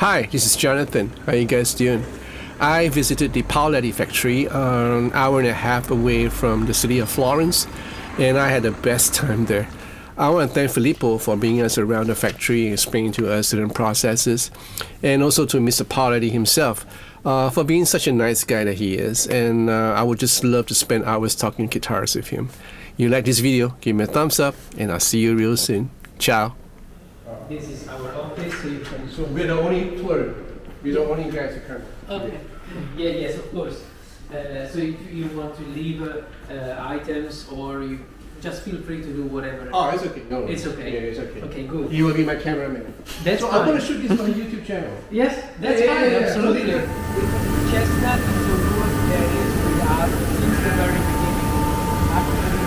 Hi, this is Jonathan. How you guys doing? I visited the Paoletti factory an hour and a half away from the city of Florence, and I had the best time there. I want to thank Filippo for bringing us around the factory and explaining to us certain processes, and also to Mr. Paoletti himself for being such a nice guy that he is. And I would just love to spend hours talking guitars with him. You like this video, give me a thumbs up, and I'll see you real soon. Ciao. This is our office, so you can. So we're the only tour. We're the only guys who come. Okay. Yes, of course. So if you want to leave items, or you just feel free to do whatever. Oh, it's okay. No, it's okay. Yeah, it's okay. Okay, good. You will be my cameraman. That's so fine. I'm going to shoot this on YouTube channel. Yes, that's fine. Yeah, absolutely. Chestnut is a wood that is with us since the very beginning. Actually,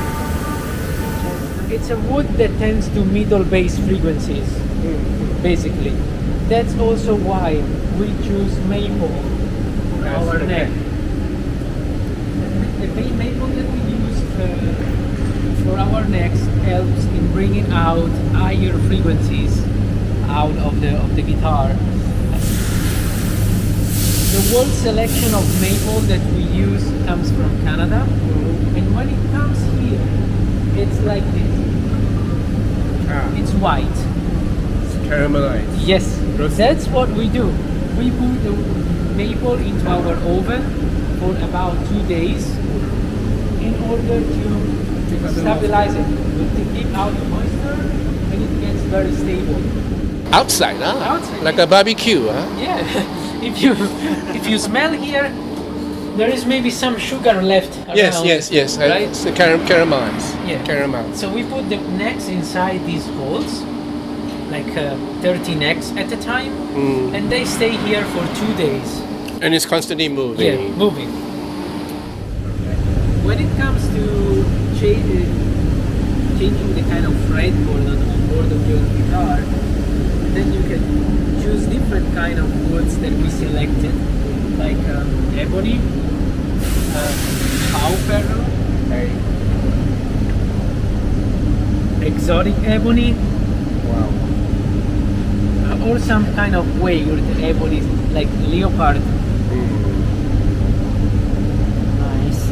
it's a wood that tends to middle bass frequencies, basically. That's also why we choose maple for our neck. The maple that we use for our necks helps in bringing out higher frequencies out of the guitar. The whole selection of maple that we use comes from Canada, and when it comes here, it's like this. It's white. It's caramelized. Yes, that's what we do. We put the maple into our oven for about 2 days in order to stabilize it, to keep out the moisture, and it gets very stable. Outside, huh? Outside. Like a barbecue, huh? Yeah, if you smell here, there is maybe some sugar left around. Yes. Right? It's caramelized. Yeah. Caramel. So we put the necks inside these holes, like 30 necks at a time, and they stay here for 2 days. And it's constantly moving. Yeah, moving. When it comes to changing the kind of fretboard on board of your guitar, then you can choose different kind of woods that we selected, like ebony, cowperro, exotic ebony, Wow. or some kind of weird ebony, like leopard. Nice.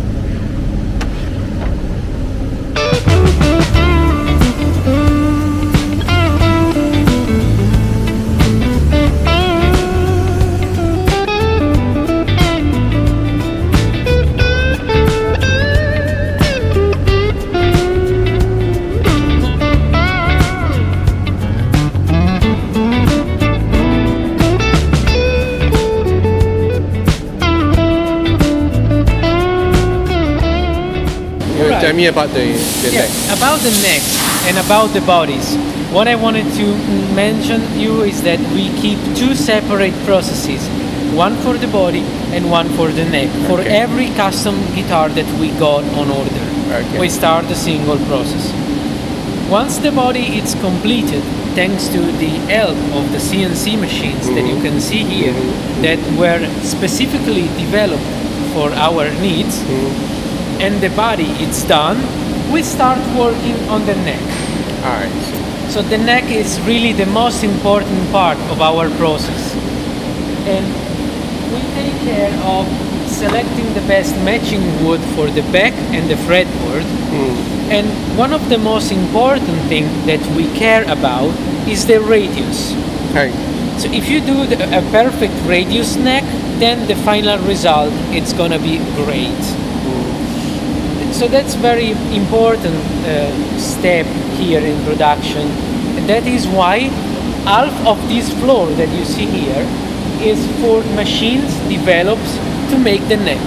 Tell me about the neck. About the necks and about the bodies. What I wanted to mention you is that we keep 2 separate processes, one for the body and one for the neck. For every custom guitar that we got on order, we start a single process. Once the body is completed, thanks to the help of the CNC machines that you can see here, that were specifically developed for our needs, and the body is done, we start working on the neck. Alright. So the neck is really the most important part of our process. And we take care of selecting the best matching wood for the back and the fretboard. And one of the most important things that we care about is the radius. So if you do a perfect radius neck, then the final result it's gonna be great. So that's very important step here in production. And that is why half of this floor that you see here is for machines developed to make the neck.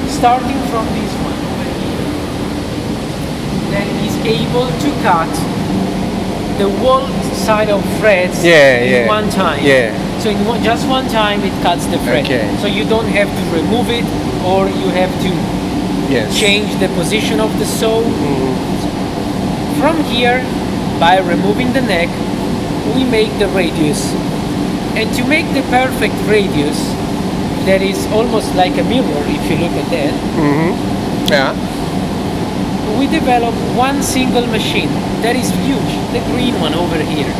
Starting from this one over here, that is able to cut the whole side of frets in one time. So in just one time it cuts the fret. So you don't have to remove it, or you have to change the position of the saw. From here, by removing the neck, we make the radius. And to make the perfect radius, that is almost like a mirror if you look at that, we develop one single machine that is huge, the green one over here.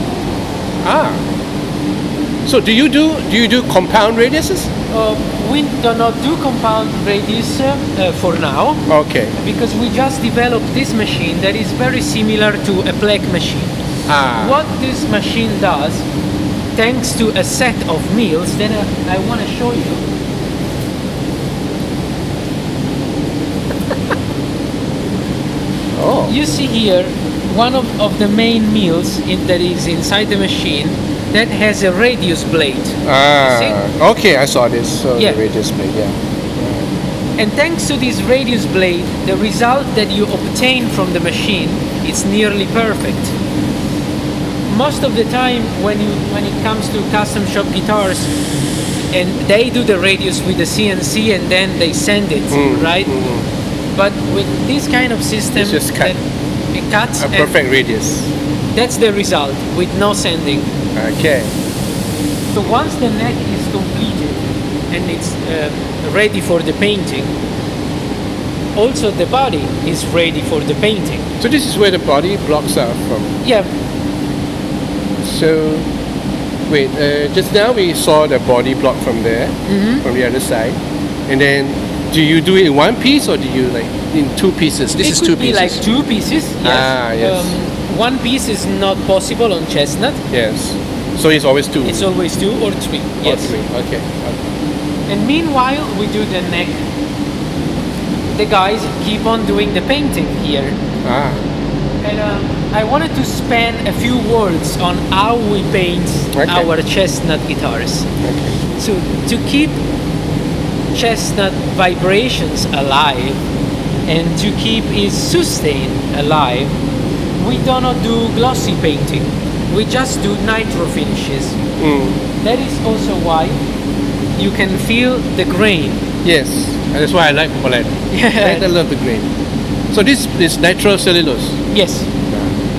So do you do compound radiuses? We do not do compound radius for now, Okay. because we just developed this machine that is very similar to a plaque machine. What this machine does, thanks to a set of mills that I want to show you. Oh. You see here one of the main mills that is inside the machine that has a radius blade. Okay, I saw this. So Yeah. the radius blade, yeah. And thanks to this radius blade, the result that you obtain from the machine is nearly perfect. Most of the time when it comes to custom shop guitars, and they do the radius with the CNC and then they send it, right? But with this kind of system, It's just cut. that it cuts A and perfect radius. that's the result with no sanding. Okay. So once the neck is completed and it's ready for the painting, also the body is ready for the painting. So this is where the body blocks are from. Yeah, So, wait, just now we saw the body block from there, from the other side. And then, do you do it in one piece or do you like in two pieces? This it is could two be pieces. like two pieces. Yes. Yes. One piece is not possible on chestnut. Yes. So it's always two. It's always two or three. Or Yes. three. Okay. And meanwhile, we do the neck. The guys keep on doing the painting here. And I wanted to spend a few words on how we paint our chestnut guitars. Okay. So to keep chestnut vibrations alive and to keep its sustain alive, we do not do glossy painting. We just do nitro finishes. That is also why you can feel the grain. Yes. And that's why I like Paoletti. I love the grain. So this is natural cellulose. Yes,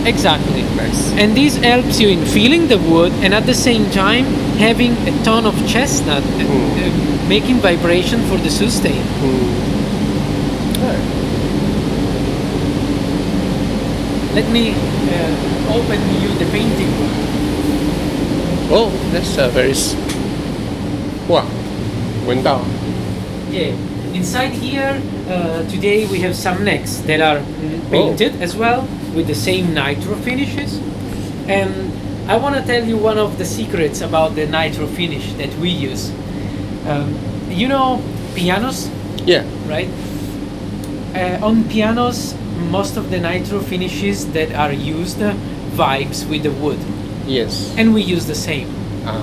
exactly. Nice. And this helps you in feeling the wood and at the same time having a ton of chestnut, making vibration for the sustain. Let me open you the painting. Oh, that's very. Wow. 闻到. Yeah. Inside here, today we have some necks that are painted as well with the same nitro finishes. And I want to tell you one of the secrets about the nitro finish that we use. You know pianos, Yeah. right? On pianos, most of the nitro finishes that are used vibes with the wood. Yes. And we use the same.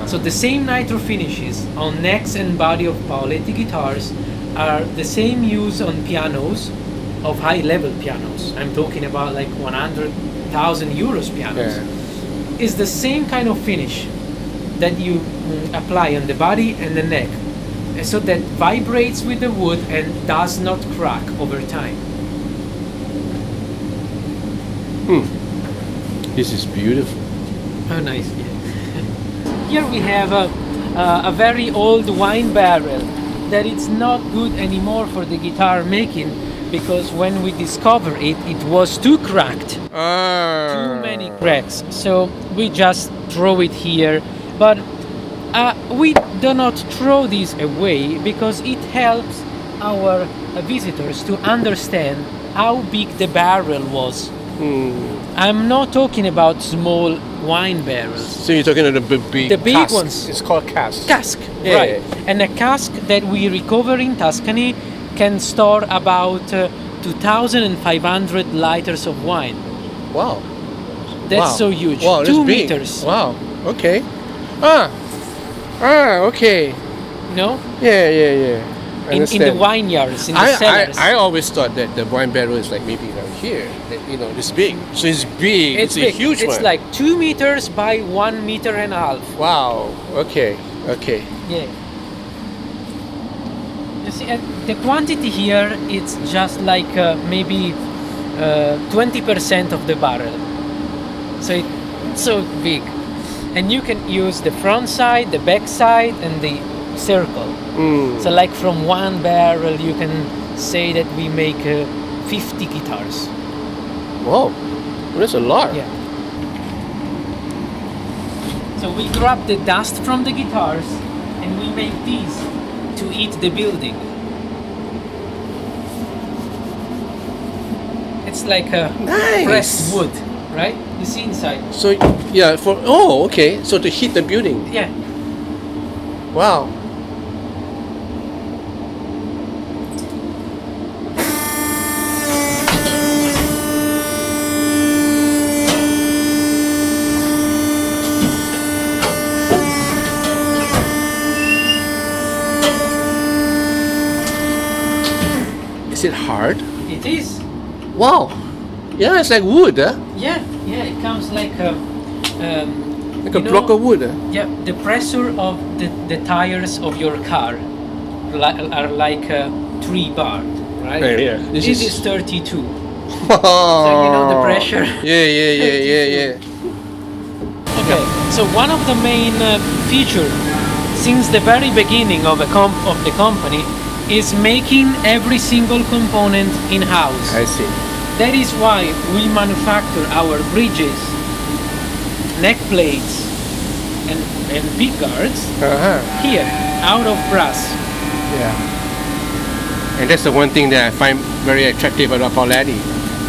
So the same nitro finishes on necks and body of Paoletti guitars are the same use on pianos, of high level pianos. I'm talking about like 100,000 euros pianos. Yeah. Is the same kind of finish that you apply on the body and the neck, so that vibrates with the wood and does not crack over time. This is beautiful. Oh, nice. Yeah. Here we have a very old wine barrel that it's not good anymore for the guitar making, because when we discovered it, it was too cracked. Too many cracks. So we just throw it here. But we do not throw this away because it helps our visitors to understand how big the barrel was. I'm not talking about small wine barrels. So you're talking about the big cask. ones. It's called cask. Cask, Yeah. right. And a cask that we recover in Tuscany can store about 2,500 liters of wine. Wow. That's so huge. Wow, 2 that's big. meters. Wow. Okay. Okay. No? Yeah. I In the understand. vineyards, in the cellars. I always thought that the wine barrel is like maybe around here, that, this big. So it's big. It's a big. huge It's one. like 2 meters by 1.5 meters. Wow. Okay. Yeah. You see, the quantity here, it's just like maybe 20% of the barrel. So it's so big. And you can use the front side, the back side, and the circle. So like from one barrel, you can say that we make 50 guitars. Whoa. That's a lot. Yeah. So we grab the dust from the guitars and we make these to eat the building. It's like a Nice. pressed wood, right? You see inside. So yeah, okay. So to heat the building. Yeah. Wow. Is it hard? It is. Wow. Yeah, it's like wood, huh? Yeah, it comes like a Like a block of wood. Huh? Yeah, the pressure of the tires of your car are like a 3 bar, right? Yeah. This is 32. So So you know the pressure. Yeah. Okay, so one of the main features since the very beginning of the company is making every single component in-house. I see. That is why we manufacture our bridges, neck plates, and pick guards here, out of brass. Yeah. And that's the one thing that I find very attractive about Paoletti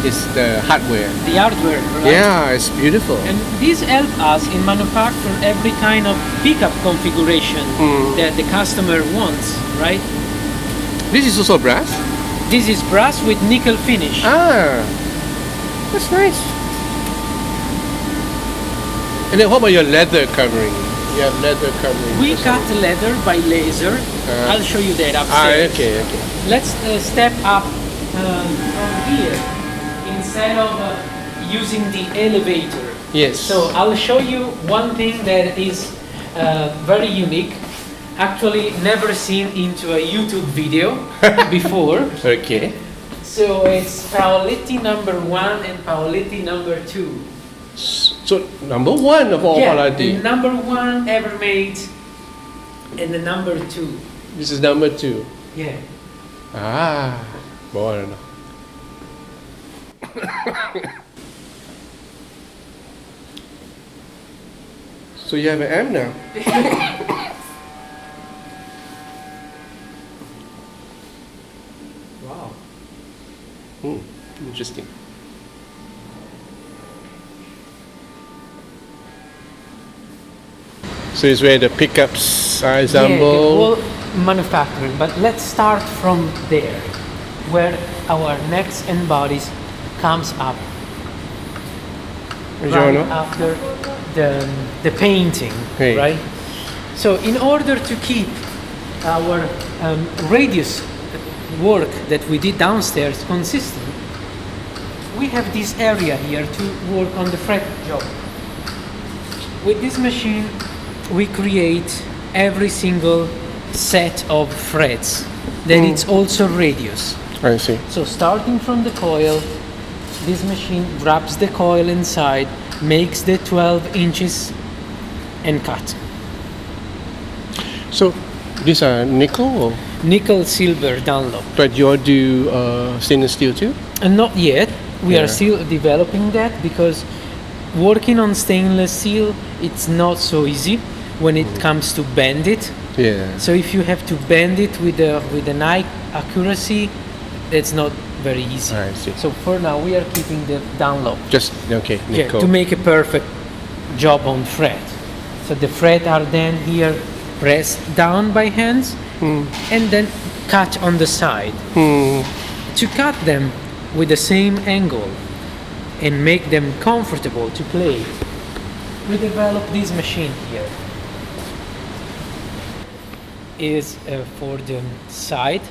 is the hardware. The hardware, right? Yeah, it's beautiful. And this helps us in manufacture every kind of pickup configuration that the customer wants, right? This is also brass? This is brass with nickel finish. Ah, that's nice. And then what about your leather covering? You have leather covering. We cut leather by laser. I'll show you that upstairs. Okay. Let's step up from here instead of using the elevator. Yes. So I'll show you one thing that is very unique. Actually, never seen into a YouTube video before. Okay. So it's Paoletti number 1 and Paoletti number 2. So number 1 of all Paoletti. The number 1 ever made, and the number 2. This is number 2. Yeah. Ah, buono. So you have an M now. Wow. Interesting. So it's where the pickups are assembled. Yeah, the whole manufacturing. But let's start from there, where our necks and bodies comes up. Right after the painting, Hey. right? So in order to keep our radius work that we did downstairs consistent, we have this area here to work on the fret job. With this machine, we create every single set of frets that it's also radius. I see. So starting from the coil, this machine wraps the coil inside, makes the 12 inches and cut. So these are nickel, or? Nickel silver Dunlop. But you all do stainless steel too? And not yet. We Yeah. are still developing that because working on stainless steel, it's not so easy when it comes to bend it. Yeah. So if you have to bend it with an eye accuracy, it's not very easy. I see. So for now, we are keeping the Dunlop. Just okay, Yeah, nickel. to make a perfect job on fret. So the fret are then here pressed down by hands and then cut on the side. To cut them with the same angle and make them comfortable to play, we developed this machine here. Is for the side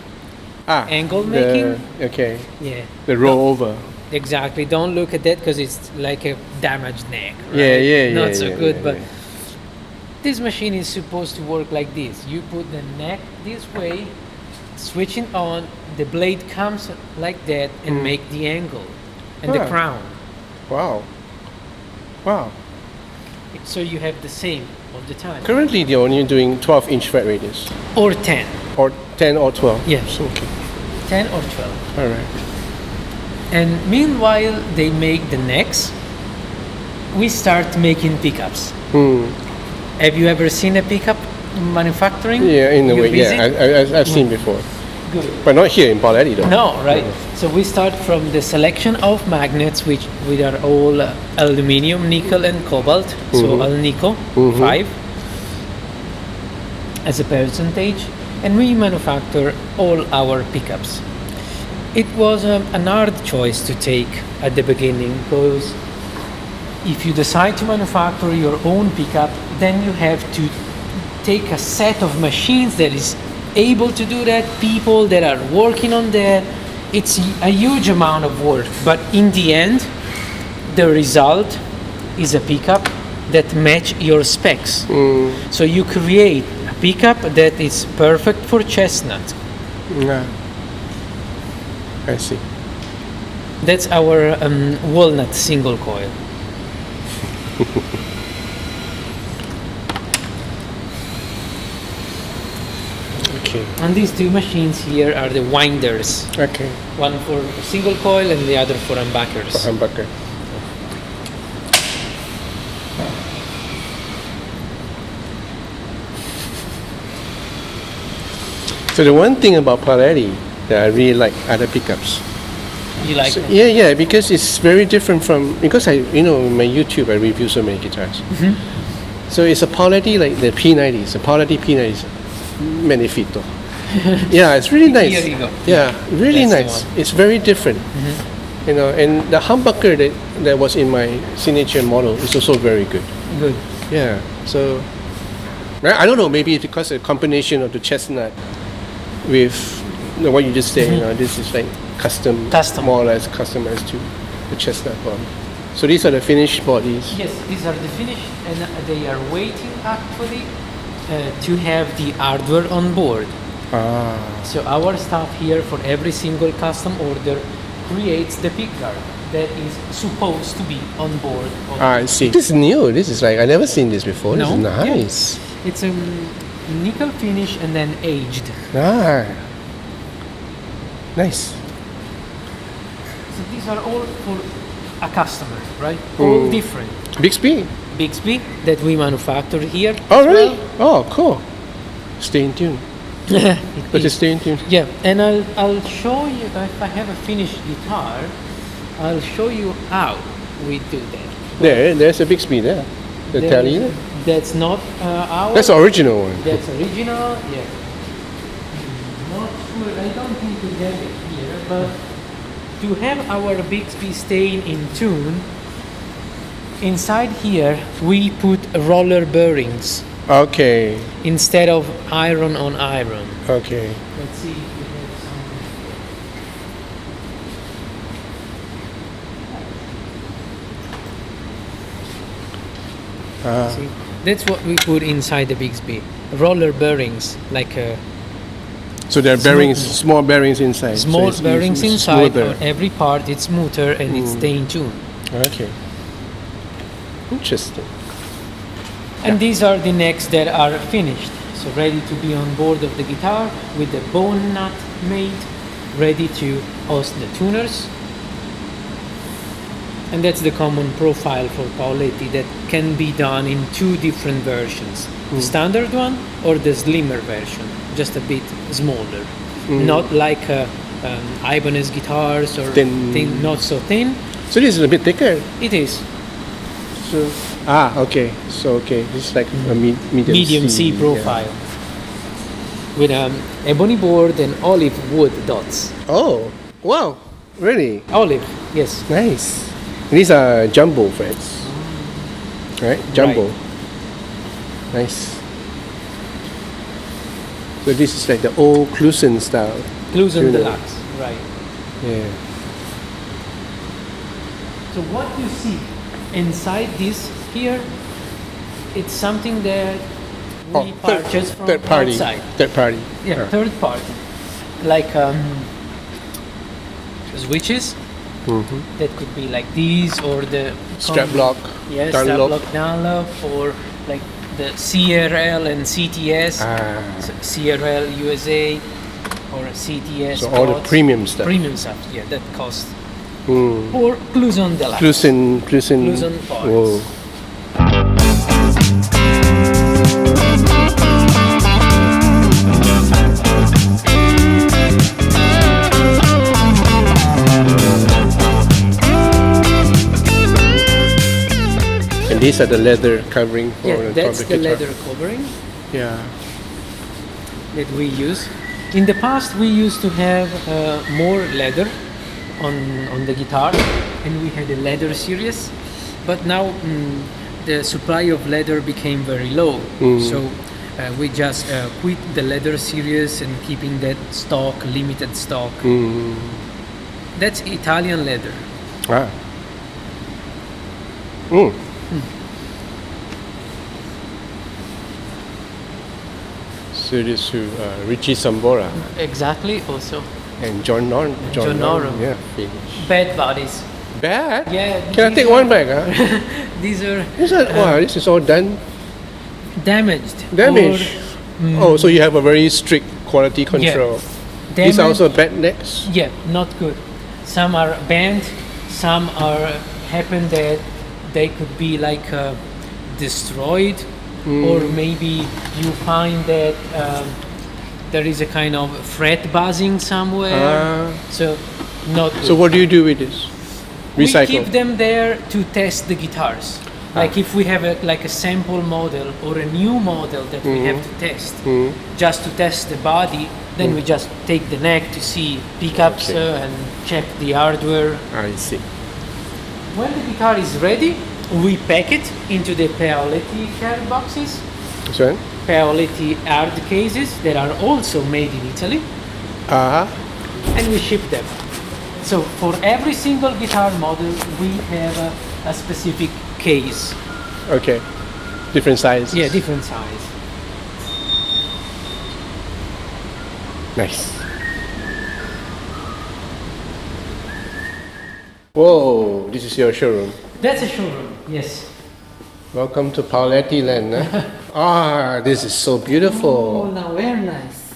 angle making. Okay. Yeah. The roll over. Exactly. Don't look at that because it's like a damaged neck. Right? Yeah. Not so good, yeah, but yeah. this machine is supposed to work like this. You put the neck this way, switch it on, the blade comes like that and make the angle and the crown. Wow. So you have the same all the time. Currently, they're only doing 12-inch fret radius, Or 10. or 10 or 12. Yes. Okay. 10 or 12. All right. And meanwhile, they make the necks. We start making pickups. Have you ever seen a pickup manufacturing? Yeah, in a You way, visit? yeah. I've seen before. Good. But not here in Paoletti though. No, right. So we start from the selection of magnets, which are all aluminium, nickel, and cobalt. So alnico, 5 as a percentage, and we manufacture all our pickups. It was an hard choice to take at the beginning, because if you decide to manufacture your own pickup, then you have to take a set of machines that is able to do that, people that are working on that. It's a huge amount of work, but in the end, the result is a pickup that match your specs. So you create a pickup that is perfect for chestnut. Yeah. I see. That's our walnut single coil. Okay. And these two machines here are the winders. Okay. One for single coil and the other for humbuckers. Humbucker. So the one thing about Paoletti that I really like other pickups. You like So, them? yeah, because it's very different from, because in my YouTube I review so many guitars. So it's a Paoletti, like the P90s, a Paoletti P90s, Manifito. Yeah, it's really nice. Here you go. Yeah, really That's the nice. one. It's very different. And the humbucker that was in my signature model is also very good. Good. Yeah, so I don't know, maybe it's because of the combination of the chestnut with what you just said, this is like custom, more or less customized to the chestnut body. So these are the finished bodies. Yes, these are the finished, and they are waiting actually to have the hardware on board. So our staff here for every single custom order creates the pickguard that is supposed to be on board. I see. This is new. This is like, I never seen this before. No? This is nice. Yeah. It's a nickel finish and then aged. Nice. So these are all for a customer, right? All different. Bixby. Bixby that we manufacture here. Oh, as really? well. Oh, cool. Stay in tune. It But is. just stay in tune. Yeah, and I'll show you, if I have a finished guitar, I'll show you how we do that. There's a Bixby there. The There tally. is- That's not our. That's the original one. That's original. Yeah. Not sure. I don't think we have it here, but to have our Bixby staying in tune, inside here we put roller bearings Okay. instead of iron on iron. Okay. Let's see if we have something. See, that's what we put inside the Bixby. Roller bearings, like So there are bearings, small bearings inside. so small it's bearings easy- inside. smoother. On every part, it's smoother and it's stay in tune. Okay. Interesting. And these are the necks that are finished, so ready to be on board of the guitar with the bone nut made, ready to host the tuners. And that's the common profile for Paoletti that can be done in two different versions. The standard one or the slimmer version, just a bit smaller. Not like Ibanez guitars or Thin. not so thin. So this is a bit thicker. It is So okay. So this is like a medium medium C yeah. profile with ebony board and olive wood dots. Oh, wow! Really Olive, yes. nice. These are jumbo frets, right? Jumbo. Right. Nice. So this is like the old Clusen style. Clusen Tuner. Deluxe, right. Yeah. So what you see inside this here, it's something that we purchase from third party. outside. Third party. Yeah, third party. Like switches. That could be like these or the Strap block. Yes, strap Dunlop. block Dunlop, or like the S.R.L and CTS. So S.R.L USA or CTS. So all the pods. premium stuff. Premium stuff, yeah, that costs. Or Clusen Deluxe. Clusen. Clusen parts. Whoa. And these are the leather covering for Yeah, the that's the guitar. leather covering Yeah. that we use. In the past, we used to have more leather on the guitar, and we had a leather series. But now the supply of leather became very low, so we just quit the leather series and keeping that stock, limited stock. That's Italian leather. Ah. So this is Richie Sambora Exactly, also. and John Norum. John Norum. Yeah, Finnish. Bad bodies. Bad? Yeah. Can I take one back? Huh? These are Wow, this is all done. damaged. Damaged. Or, Oh, so you have a very strict quality control. These are also bad necks. Yeah, not good. Some are bent, some are happen that they could be like destroyed, or maybe you find that there is a kind of fret buzzing somewhere. So not good. So what do you do with this? Recycle. We keep them there to test the guitars. Like if we have a sample model or a new model that we have to test, just to test the body, then we just take the neck to see pickups and check the hardware. I see. When the guitar is ready, we pack it into the Paoletti care boxes, So, Paoletti hard cases that are also made in Italy, and we ship them. So for every single guitar model, we have a specific case. okay. Different sizes. Yeah, different size. Nice. Whoa, this is your showroom. That's a showroom, yes. Welcome to Paoletti land. Huh? This is so beautiful. Oh, now very nice.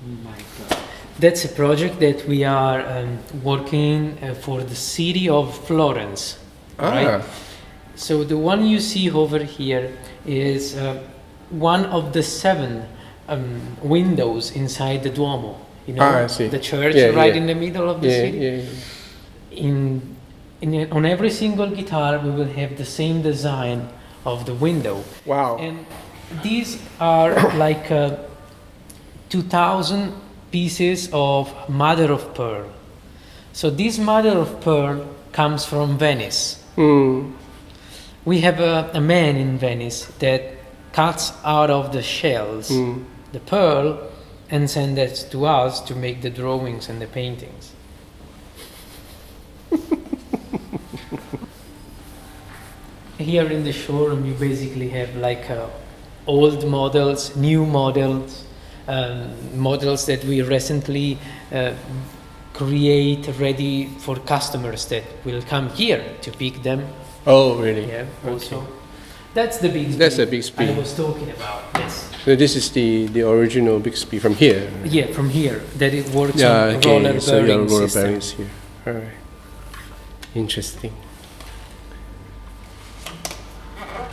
Oh my God. That's a project that we are working for the city of Florence. Right? So the one you see over here is one of the 7 windows inside the Duomo. You know, I see. the church Yeah. in the middle of the city. Yeah. On every single guitar, we will have the same design of the window. Wow. And these are like 2,000 pieces of mother of pearl. So this mother of pearl comes from Venice. We have a man in Venice that cuts out of the shells the pearl and sends it to us to make the drawings and the paintings. Here in the showroom, you basically have like old models, new models, models that we recently create ready for customers that will come here to pick them. Oh, really? Yeah, also. That's the Bixby. That's the Bixby. I was talking about, yes. So this is the original Bixby from here. Yeah, from here, that it works Yeah, on okay. roller So you bearing have roller system. bearings here. All right. Interesting.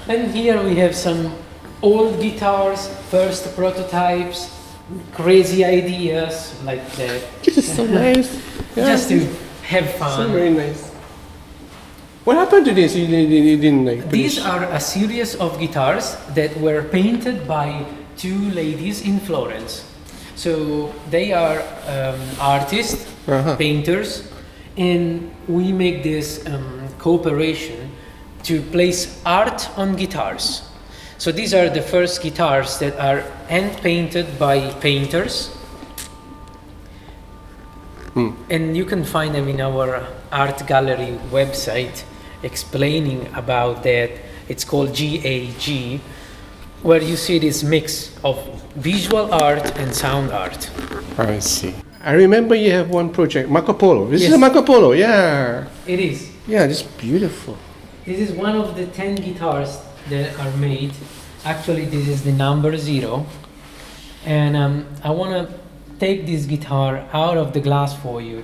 And here we have some old guitars, first prototypes, crazy ideas like that. This is so nice. Yeah, Just to have fun. so very nice. What happened to this? You didn't like These finish? are a series of guitars that were painted by 2 ladies in Florence. So they are artists, painters, and we make this cooperation to place art on guitars. So these are the first guitars that are hand painted by painters. And you can find them in our art gallery website explaining about that. It's called GAG, where you see this mix of visual art and sound art. I see. I remember you have one project, Marco Polo. This is Yes. a Marco Polo, yeah. It is. Yeah, this is beautiful. This is one of the 10 guitars that are made. Actually, this is the number 0. And I want to take this guitar out of the glass for you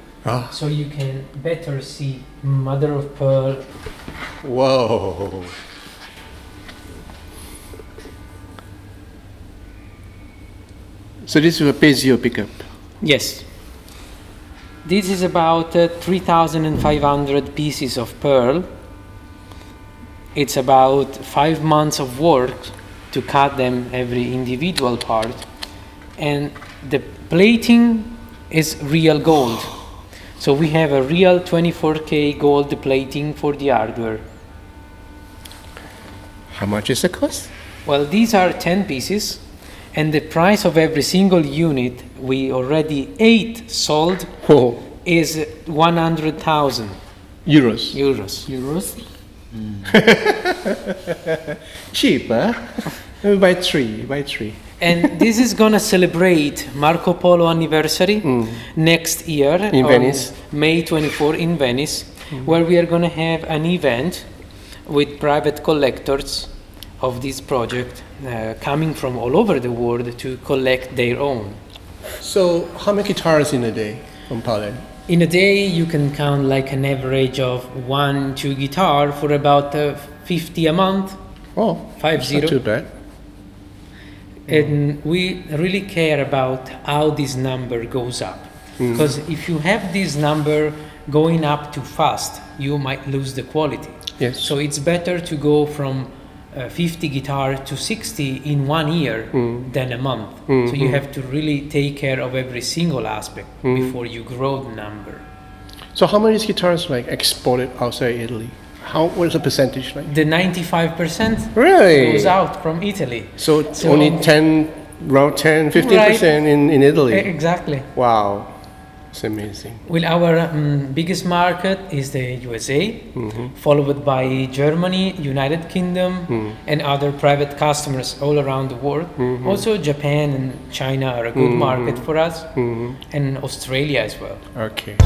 so you can better see mother of pearl. Whoa. So this is a Pezio pickup. Yes. This is about 3,500 pieces of pearl. it's about 5 months of work to cut them every individual part, and the plating is real gold. So we have a real 24K gold plating for the hardware. How much is the cost? Well, these are 10 pieces, and the price of every single unit we already 8 sold Oh, is 100,000 euros. euros. Cheap, huh? Buy three. And this is gonna celebrate Marco Polo anniversary next year In on Venice. May 24 in Venice, where we are gonna have an event with private collectors of this project coming from all over the world to collect their own. So, how many guitars in a day from Paoletti? In a day, you can count like an average of 1-2 guitar for about 50 a month. Oh, 50. not too bad. And we really care about how this number goes up. Because if you have this number going up too fast, you might lose the quality. Yes. So it's better to go from 50 guitar to 60 in 1 year than a month. So you have to really take care of every single aspect before you grow the number. So, how many guitars like exported outside Italy? What is the percentage like? The 95% Really? goes out from Italy. So, only 10, around 10, 15% in Italy. Exactly. Wow, it's amazing. Well, our biggest market is the USA, followed by Germany, United Kingdom, and other private customers all around the world. Also, Japan and China are a good market for us, and Australia as well. Okay.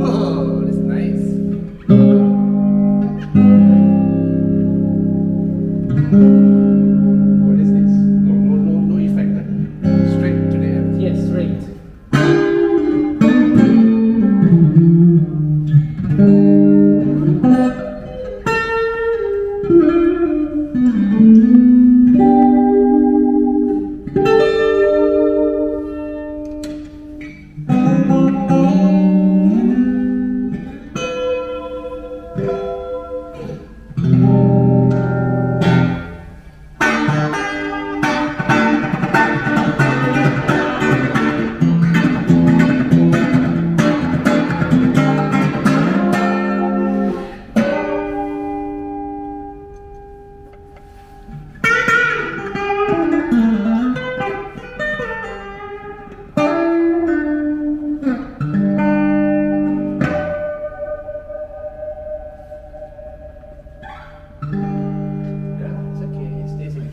Oh, that's nice. What is this? No effect. Straight to the end. Yes, right. Yeah, it's okay. It stays in.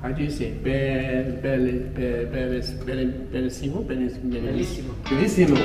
How do you say? Bellissimo? Bellissimo. Bellissimo.